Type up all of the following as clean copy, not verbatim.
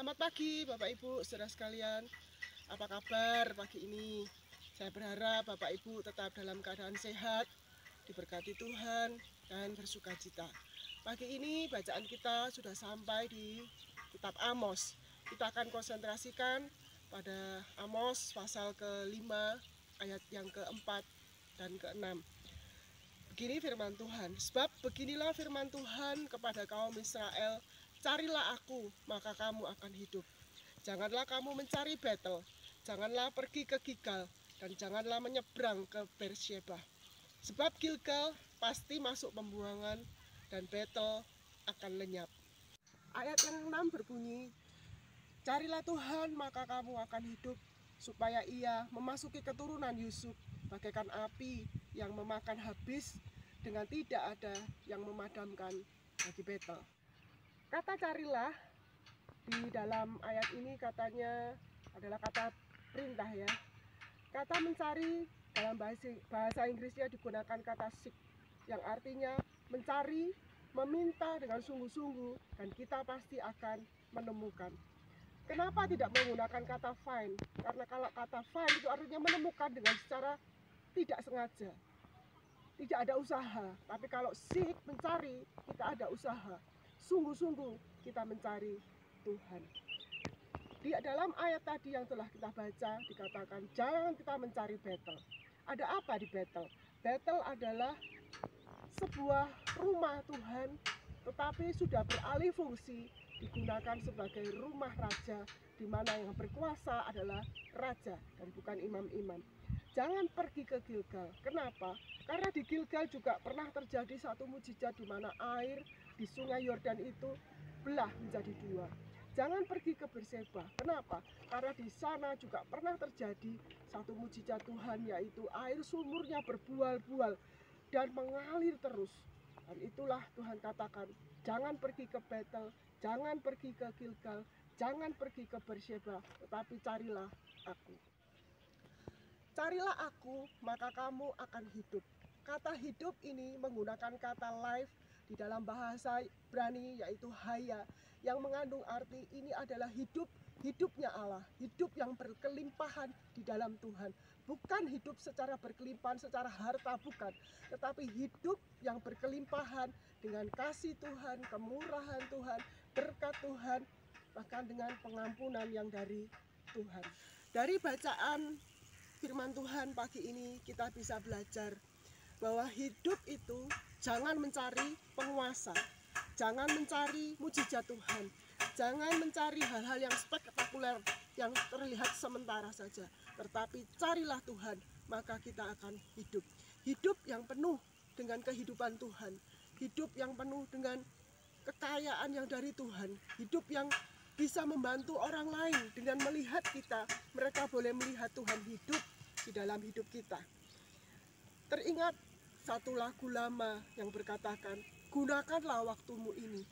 Selamat pagi Bapak Ibu, saudara sekalian. Apa kabar pagi ini? Saya berharap Bapak Ibu tetap dalam keadaan sehat, diberkati Tuhan, dan bersukacita. Pagi ini bacaan kita sudah sampai di kitab Amos. Kita akan konsentrasikan pada Amos pasal ke-5, ayat yang ke-4 dan ke-6. Begini firman Tuhan, sebab beginilah firman Tuhan kepada kaum Israel, carilah aku, maka kamu akan hidup. Janganlah kamu mencari Betel, janganlah pergi ke Gilgal, dan janganlah menyeberang ke Beersheba. Sebab Gilgal pasti masuk pembuangan, dan Betel akan lenyap. Ayat yang 6 berbunyi, carilah Tuhan, maka kamu akan hidup, supaya ia memasuki keturunan Yusuf, bagaikan api yang memakan habis, dengan tidak ada yang memadamkan bagi Betel. Kata carilah di dalam ayat ini katanya adalah kata perintah ya. Kata mencari dalam bahasa Inggrisnya digunakan kata seek, yang artinya mencari, meminta dengan sungguh-sungguh, dan kita pasti akan menemukan. Kenapa tidak menggunakan kata find? Karena kalau kata find itu artinya menemukan dengan secara tidak sengaja, tidak ada usaha. Tapi kalau seek, mencari, kita ada usaha. Sungguh-sungguh kita mencari Tuhan. Di dalam ayat tadi yang telah kita baca dikatakan jangan kita mencari Betel. Ada apa di Betel? Betel adalah sebuah rumah Tuhan, tetapi sudah beralih fungsi digunakan sebagai rumah raja, di mana yang berkuasa adalah raja dan bukan imam-imam. Jangan pergi ke Gilgal. Kenapa? Karena di Gilgal juga pernah terjadi satu mujizat di mana air di sungai Yordan itu belah menjadi dua. Jangan pergi ke Beersheba. Kenapa? Karena di sana juga pernah terjadi satu mujizat Tuhan, yaitu air sumurnya berbual-bual dan mengalir terus. Dan itulah Tuhan katakan, jangan pergi ke Betel, jangan pergi ke Gilgal, jangan pergi ke Beersheba, tetapi carilah aku. Carilah aku, maka kamu akan hidup. Kata hidup ini menggunakan kata life di dalam bahasa Ibrani, yaitu haya, yang mengandung arti ini adalah hidup, hidupnya Allah, hidup yang berkelimpahan di dalam Tuhan. Bukan hidup secara berkelimpahan, secara harta, bukan. Tetapi hidup yang berkelimpahan dengan kasih Tuhan, kemurahan Tuhan, berkat Tuhan, bahkan dengan pengampunan yang dari Tuhan. Dari bacaan firman Tuhan pagi ini kita bisa belajar bahwa hidup itu jangan mencari penguasa, jangan mencari mujizat Tuhan, jangan mencari hal-hal yang spektakuler yang terlihat sementara saja, tetapi carilah Tuhan, maka kita akan hidup. Hidup yang penuh dengan kehidupan Tuhan, hidup yang penuh dengan kekayaan yang dari Tuhan, hidup yang bisa membantu orang lain dengan melihat kita, mereka boleh melihat Tuhan hidup di dalam hidup kita. Teringat satu lagu lama yang berkatakan, gunakanlah waktumu ini,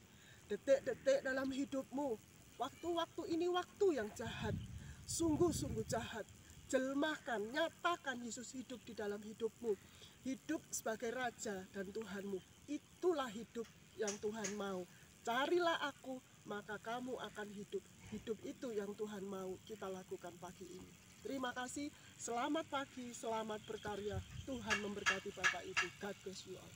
detik-detik dalam hidupmu. Waktu-waktu ini waktu yang jahat, sungguh-sungguh jahat. Jelmahkan, nyatakan Yesus hidup di dalam hidupmu. Hidup sebagai Raja dan Tuhanmu. Itulah hidup yang Tuhan mau. Carilah aku, maka kamu akan hidup. Hidup itu yang Tuhan mau kita lakukan pagi ini. Terima kasih, selamat pagi, selamat berkarya. Tuhan memberkati Bapak Ibu. God bless you all.